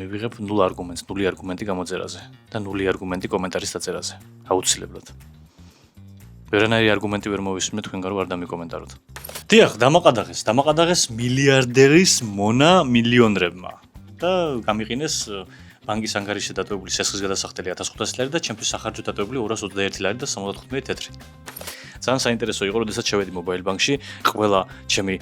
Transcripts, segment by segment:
მივიღებ 0 არგუმენტს, 0 არგუმენტი გამოწერაზე და 0 არგუმენტი კომენტარის დაწერაზე. აუცილებლად. ვერანაირი არგუმენტი ვერ მოვისმინე თქვენ გარო არ დამიკომენტაროთ. დიახ, დამაყადაღეს მილიარდერის მონა მილიონერებმა და გამიყინეს ბანკის ანგარიშზე დატოვებული სესხის გადასახდელი 1500 ლარი და ჩემთვის სახარჯო დატოვებული 221 ლარი და 75 თეთრი. ძალიან საინტერესო იყო, როდესაც შევედი მობაილ ბანკში, ყველა ჩემი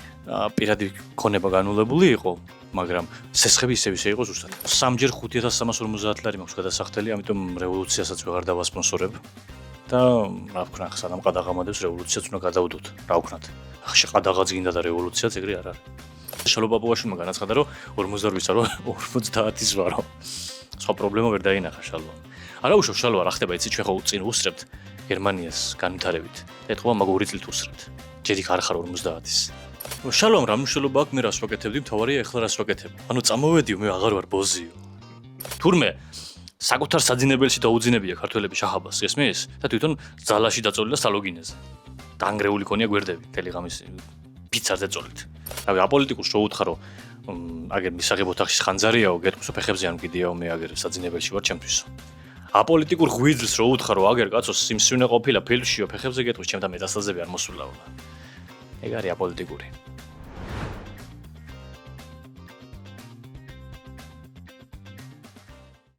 პირადი ქონება განულებული იყო, მაგრამ სესხები ისე იყო ზუსტად. 3ჯერ 5350 ლარი მაქვს გადასახდელი, ამიტომ რევოლუციასაც ვეღარ დავასპონსორებ. და რა ვქნა, სანამ ყადაღამადებს რევოლუციაც უნდა გადავდოთ. რა ვქნათ? ახლა ყადაღაც გინდა და რევოლუციაც ეგრე არ არის. შალო პაპუაშვილმა განაცხადა, რომ 48-ისა რომ 50-ის ვარო. სხვა პრობლემა ვერ დაინახა შალვა. არა უშო შალვა რა ხდება, იცი ჩვენ ხო წინ უსწრებთ გერმანიას განვითარებით. ეთქვა მაგ 2 წლით უსწრებთ. ჯერ იქ არ ხარ 50-ის. შალვამ რა მნიშვნელობა აქვს მე რას ვაკეთებდი, მთავარია ეხლა რას ვაკეთებ. ანუ წამოვედიო, მე აღარ ვარ ბოზიო. თურმე საკუთარ საძინებელში დაუძინებია ქართველები შაჰაბას, ესმის? და თვითონ ძალაში დაწოლილი და სალოგინეზე. დაანგრეული ქონია გვერდები, მთელი ღამის ფიცარზე წოლით. რავი, აპოლიტიკურს რო უთხარო, აგერ მისაღებ ოთახში ხანძარიაო, გეტყვისო ფეხებზე არ მგიდიაო, მე აგერ საძინებელში ვარ ჩემთვისო. აპოლიტიკურ ღვიძლს რო უთხარო, აგერ კაცო სიმსივნე ყოფილა ფილმშიო, ფეხებზე გეტყვის, ჩემთან მეტასტაზები არ მოსულაო. ეგ არის აპოლიტიკური.